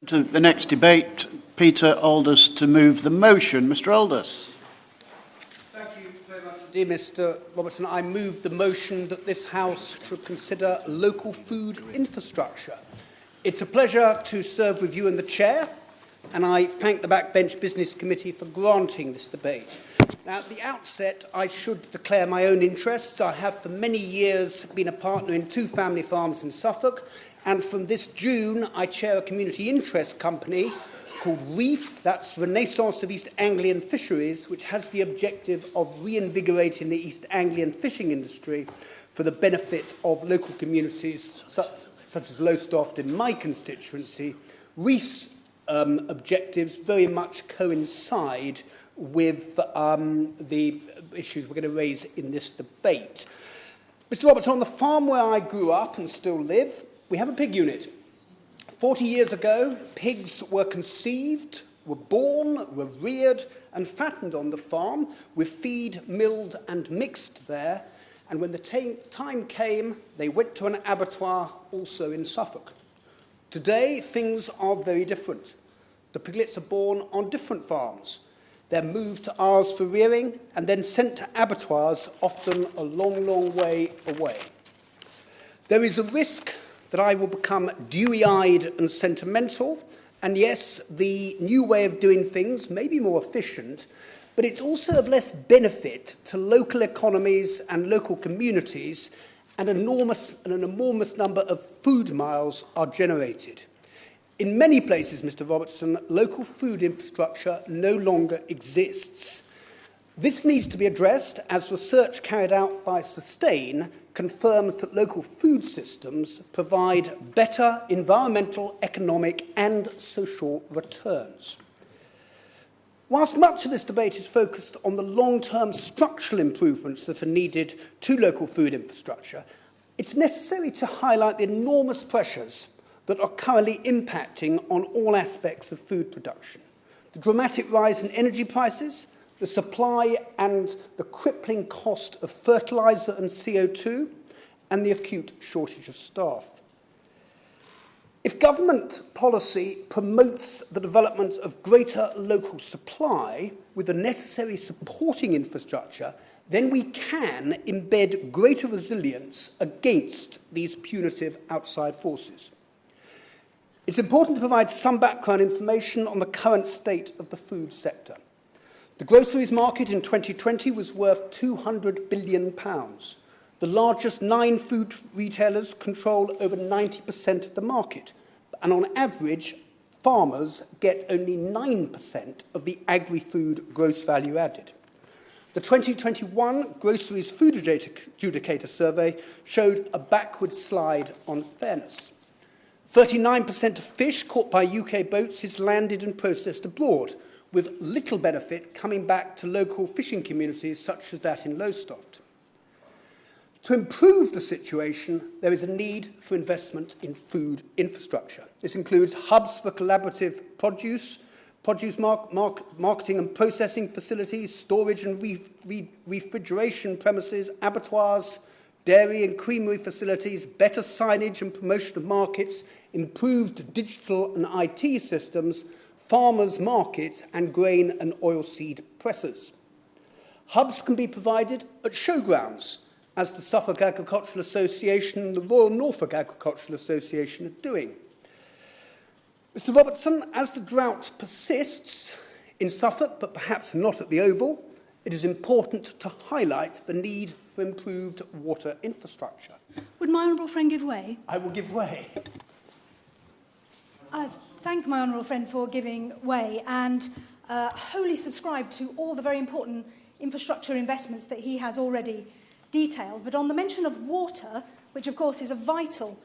To the next debate, Peter Aldous to move the motion. Mr. Aldous. Thank you very much indeed, Mr. Robertson. I move the motion that this House should consider local food infrastructure. It's a pleasure to serve with you and the Chair, and I thank the Backbench Business Committee for granting this debate. Now, at the outset, I should declare my own interests. I have for many years been a partner in 2 family farms in Suffolk, and from this June, I chair a community interest company called REEF, that's Renaissance of East Anglian Fisheries, which has the objective of reinvigorating the East Anglian fishing industry for the benefit of local communities such as Lowestoft in my constituency. REEF's objectives very much coincide with the issues we're going to raise in this debate. Mr. Robertson, on the farm where I grew up and still live, we have a pig unit. 40 years ago, pigs were conceived, were born, were reared and fattened on the farm with feed milled and mixed there. And when the time came, they went to an abattoir also in Suffolk. Today, things are very different. The piglets are born on different farms. They're moved to ours for rearing and then sent to abattoirs, often a long, long way away. There is a risk that I will become dewy-eyed and sentimental, and yes, the new way of doing things may be more efficient, but it's also of less benefit to local economies and local communities, and an enormous number of food miles are generated. In many places, Mr. Robertson, local food infrastructure no longer exists. This needs to be addressed as research carried out by Sustain confirms that local food systems provide better environmental, economic and social returns. Whilst much of this debate is focused on the long-term structural improvements that are needed to local food infrastructure, it's necessary to highlight the enormous pressures that are currently impacting on all aspects of food production. The dramatic rise in energy prices, the supply and the crippling cost of fertiliser and CO2, and the acute shortage of staff. If government policy promotes the development of greater local supply with the necessary supporting infrastructure, then we can embed greater resilience against these punitive outside forces. It's important to provide some background information on the current state of the food sector. The groceries market in 2020 was worth £200 billion. The largest 9 food retailers control over 90% of the market. And on average, farmers get only 9% of the agri-food gross value added. The 2021 Groceries Food Adjudicator Survey showed a backward slide on fairness. 39% of fish caught by UK boats is landed and processed abroad, with little benefit coming back to local fishing communities such as that in Lowestoft. To improve the situation, there is a need for investment in food infrastructure. This includes hubs for collaborative produce marketing and processing facilities, storage and refrigeration premises, abattoirs, dairy and creamery facilities, better signage and promotion of markets, improved digital and IT systems, farmers' markets and grain and oilseed presses. Hubs can be provided at showgrounds, as the Suffolk Agricultural Association and the Royal Norfolk Agricultural Association are doing. Mr. Robertson, as the drought persists in Suffolk, but perhaps not at the Oval, it is important to highlight the need for improved water infrastructure. Would my honourable friend give way? I will give way. I thank my honourable friend for giving way and wholly subscribe to all the very important infrastructure investments that he has already detailed. But on the mention of water, which of course is a vital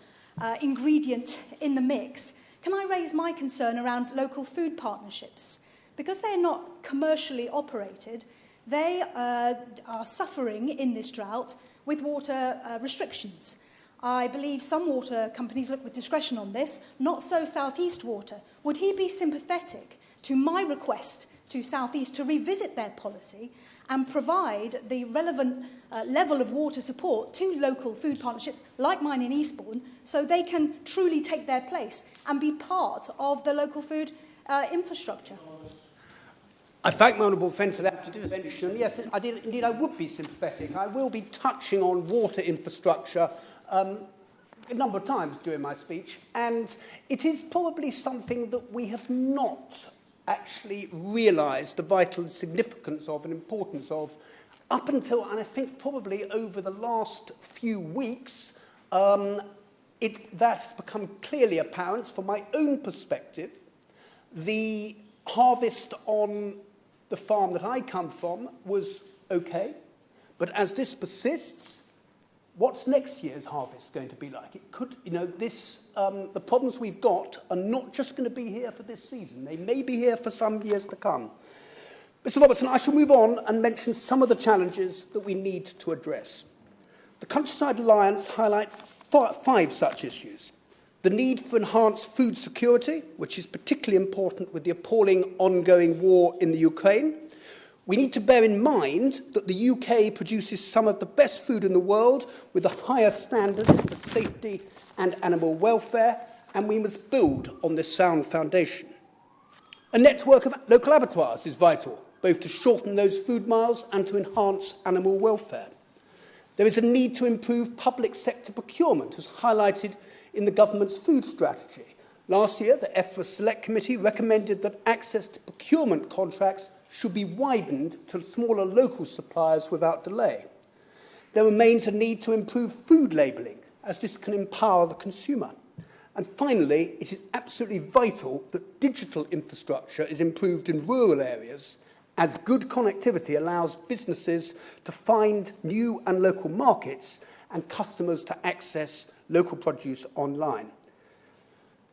ingredient in the mix, can I raise my concern around local food partnerships? Because they're not commercially operated, they are suffering in this drought with water restrictions. I believe some water companies look with discretion on this, not so South East Water. Would he be sympathetic to my request to South East to revisit their policy and provide the relevant level of water support to local food partnerships like mine in Eastbourne, so they can truly take their place and be part of the local food infrastructure. I thank my honourable friend for that intervention. Yes, indeed, I would be sympathetic. I will be touching on water infrastructure a number of times during my speech, and it is probably something that we have not actually realised the vital significance of and importance of up until, and I think probably over the last few weeks, that has become clearly apparent from my own perspective. The harvest on the farm that I come from was okay, but as this persists, what's next year's harvest going to be like? It could, the problems we've got are not just going to be here for this season. They may be here for some years to come. Mr. Robertson, I shall move on and mention some of the challenges that we need to address. The Countryside Alliance highlights 5 such issues. The need for enhanced food security, which is particularly important with the appalling ongoing war in the Ukraine. We need to bear in mind that the UK produces some of the best food in the world with the highest standards for safety and animal welfare, and we must build on this sound foundation. A network of local abattoirs is vital, both to shorten those food miles and to enhance animal welfare. There is a need to improve public sector procurement, as highlighted in the government's food strategy. Last year, the EFRA Select Committee recommended that access to procurement contracts should be widened to smaller local suppliers without delay. There remains a need to improve food labelling, as this can empower the consumer. And finally, it is absolutely vital that digital infrastructure is improved in rural areas, as good connectivity allows businesses to find new and local markets and customers to access local produce online.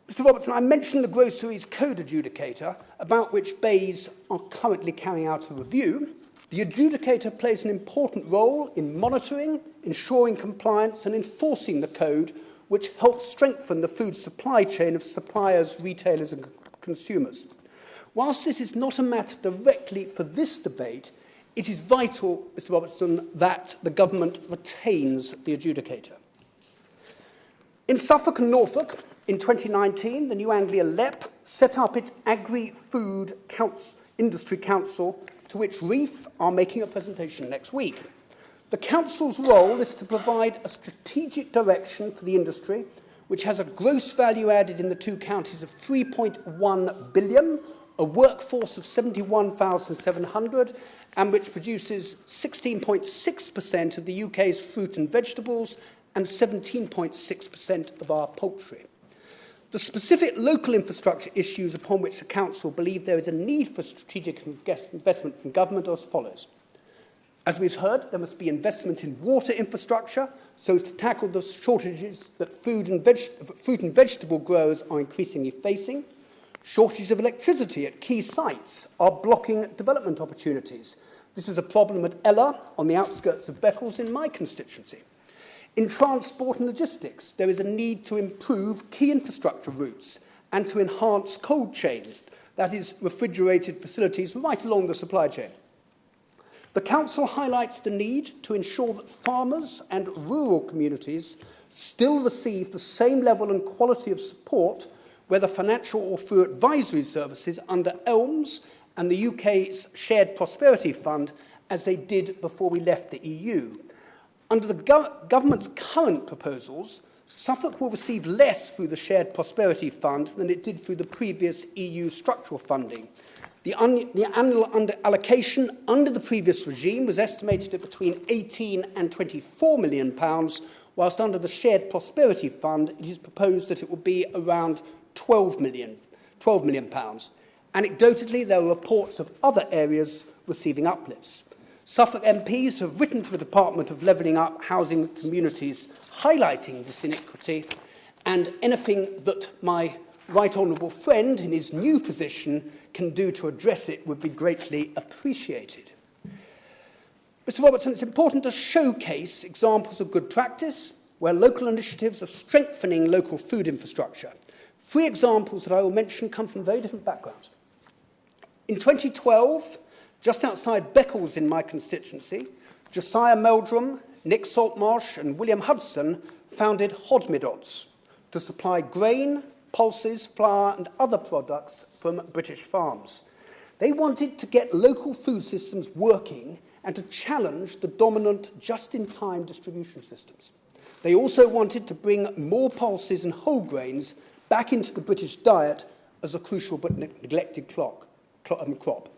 Mr. Robertson, I mentioned the Groceries Code Adjudicator, about which BEIS are currently carrying out a review. The adjudicator plays an important role in monitoring, ensuring compliance and enforcing the code, which helps strengthen the food supply chain of suppliers, retailers and consumers. Whilst this is not a matter directly for this debate, it is vital, Mr. Robertson, that the government retains the adjudicator. In Suffolk and Norfolk, in 2019, the New Anglia LEP set up its Agri-Food Industry Council, to which REEF are making a presentation next week. The Council's role is to provide a strategic direction for the industry, which has a gross value added in the 2 counties of 3.1 billion, a workforce of 71,700, and which produces 16.6% of the UK's fruit and vegetables and 17.6% of our poultry. The specific local infrastructure issues upon which the Council believe there is a need for strategic investment from government are as follows. As we've heard, there must be investment in water infrastructure so as to tackle the shortages that fruit and vegetable growers are increasingly facing. Shortages of electricity at key sites are blocking development opportunities. This is a problem at Ella, on the outskirts of Beccles in my constituency. In transport and logistics, there is a need to improve key infrastructure routes and to enhance cold chains, that is, refrigerated facilities right along the supply chain. The Council highlights the need to ensure that farmers and rural communities still receive the same level and quality of support, whether financial or through advisory services, under ELMS and the UK's Shared Prosperity Fund, as they did before we left the EU. Under the government's current proposals, Suffolk will receive less through the Shared Prosperity Fund than it did through the previous EU structural funding. The annual allocation under the previous regime was estimated at between £18 and £24 million, whilst under the Shared Prosperity Fund it is proposed that it will be around £12 million. Anecdotally, there are reports of other areas receiving uplifts. Suffolk MPs have written to the Department of Levelling Up Housing Communities highlighting this inequity, and anything that my right honourable friend in his new position can do to address it would be greatly appreciated. Mr. Robertson, it's important to showcase examples of good practice where local initiatives are strengthening local food infrastructure. 3 examples that I will mention come from very different backgrounds. In 2012, Just outside Beccles in my constituency, Josiah Meldrum, Nick Saltmarsh and William Hudson founded Hodmidots to supply grain, pulses, flour and other products from British farms. They wanted to get local food systems working and to challenge the dominant just-in-time distribution systems. They also wanted to bring more pulses and whole grains back into the British diet as a crucial but neglected crop.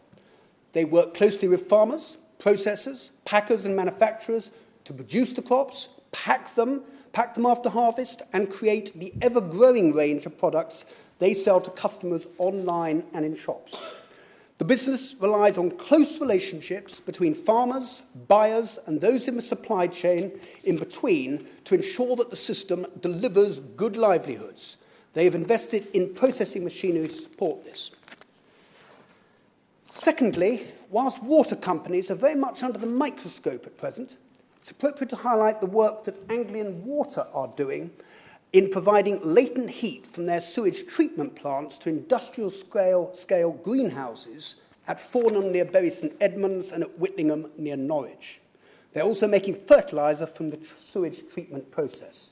They worked closely with farmers, processors, packers and manufacturers to produce the crops, pack them after harvest, and create the ever-growing range of products they sell to customers online and in shops. The business relies on close relationships between farmers, buyers, and those in the supply chain in between to ensure that the system delivers good livelihoods. They have invested in processing machinery to support this. Secondly, whilst water companies are very much under the microscope at present, it's appropriate to highlight the work that Anglian Water are doing in providing latent heat from their sewage treatment plants to industrial scale greenhouses at Fornham near Bury St Edmunds and at Whittingham near Norwich. They're also making fertiliser from the sewage treatment process.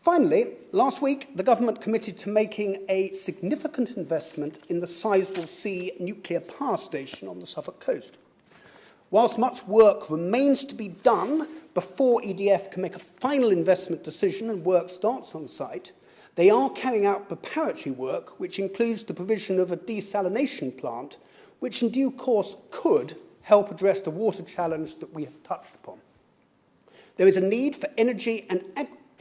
Finally, last week, the government committed to making a significant investment in the Sizewell C nuclear power station on the Suffolk coast. Whilst much work remains to be done before EDF can make a final investment decision and work starts on site, they are carrying out preparatory work, which includes the provision of a desalination plant, which in due course could help address the water challenge that we have touched upon. There is a need for the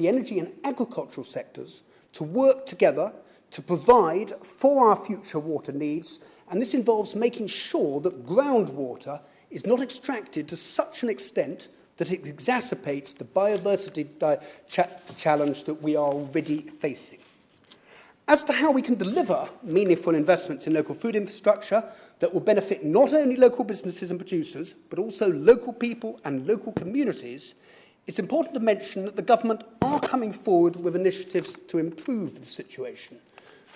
energy and agricultural sectors to work together to provide for our future water needs, and this involves making sure that groundwater is not extracted to such an extent that it exacerbates the biodiversity challenge that we are already facing. As to how we can deliver meaningful investments in local food infrastructure that will benefit not only local businesses and producers, but also local people and local communities, it's important to mention that the government are coming forward with initiatives to improve the situation.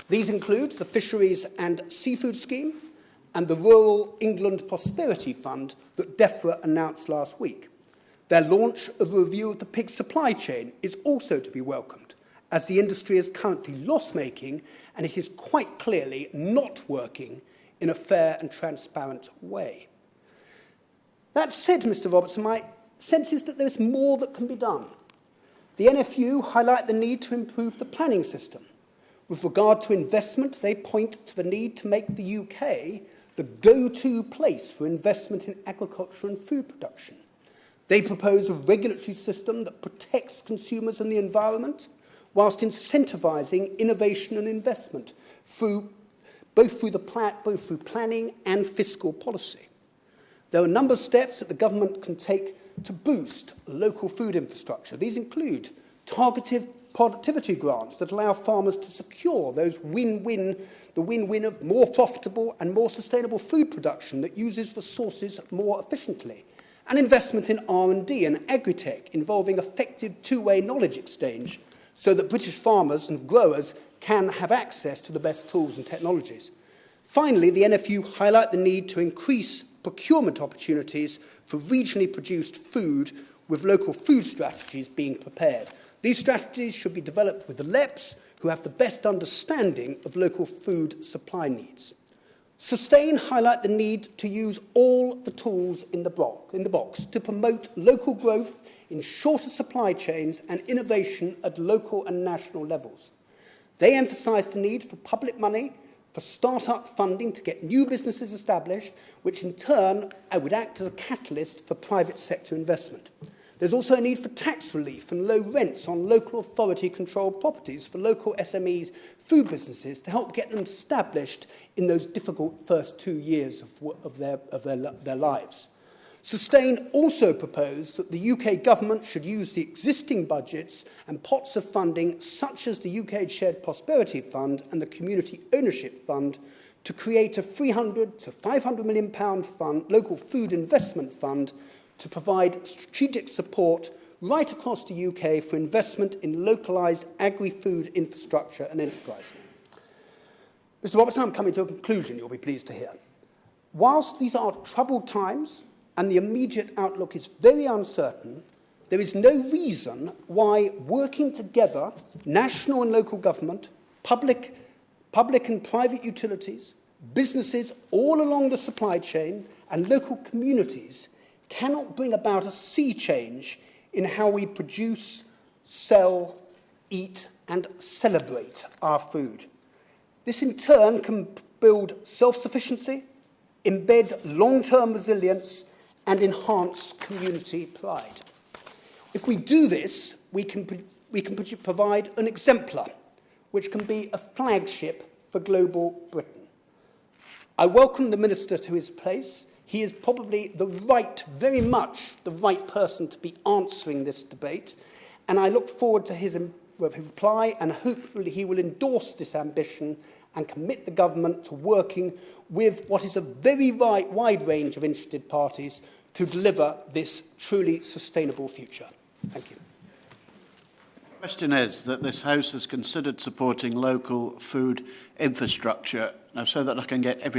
These include the Fisheries and Seafood Scheme and the Rural England Prosperity Fund that DEFRA announced last week. Their launch of a review of the pig supply chain is also to be welcomed, as the industry is currently loss-making and it is quite clearly not working in a fair and transparent way. That said, Mr. Robertson, my sense is that there is more that can be done. The NFU highlight the need to improve the planning system. With regard to investment, they point to the need to make the UK the go-to place for investment in agriculture and food production. They propose a regulatory system that protects consumers and the environment, whilst incentivising innovation and investment both through planning and fiscal policy. There are a number of steps that the government can take to boost local food infrastructure. These include targeted productivity grants that allow farmers to secure the win-win of more profitable and more sustainable food production that uses resources more efficiently, and investment in R&D and agri-tech involving effective two-way knowledge exchange so that British farmers and growers can have access to the best tools and technologies. Finally, the NFU highlight the need to increase procurement opportunities for regionally produced food, with local food strategies being prepared. These strategies should be developed with the LEPs, who have the best understanding of local food supply needs. Sustain highlight the need to use all the tools in the box to promote local growth in shorter supply chains and innovation at local and national levels. They emphasise the need for public money for start-up funding to get new businesses established, which in turn would act as a catalyst for private sector investment. There's also a need for tax relief and low rents on local authority-controlled properties for local SMEs, food businesses, to help get them established in those difficult first 2 years of their lives. Sustain also proposed that the UK government should use the existing budgets and pots of funding, such as the UK Shared Prosperity Fund and the Community Ownership Fund, to create a £300 to £500 million fund, local food investment fund, to provide strategic support right across the UK for investment in localised agri-food infrastructure and enterprise. Mr. Robertson, I'm coming to a conclusion, you'll be pleased to hear. Whilst these are troubled times and the immediate outlook is very uncertain, there is no reason why working together, national and local government, public and private utilities, businesses all along the supply chain, and local communities cannot bring about a sea change in how we produce, sell, eat, and celebrate our food. This in turn can build self-sufficiency, embed long-term resilience, and enhance community pride. If we do this, we can provide an exemplar, which can be a flagship for global Britain. I welcome the Minister to his place. He is probably very much the right person to be answering this debate, and I look forward to his reply, and hopefully he will endorse this ambition and commit the government to working with what is a very wide range of interested parties to deliver this truly sustainable future. Thank you. The question is that this House has considered supporting local food infrastructure. Now, so that I can get every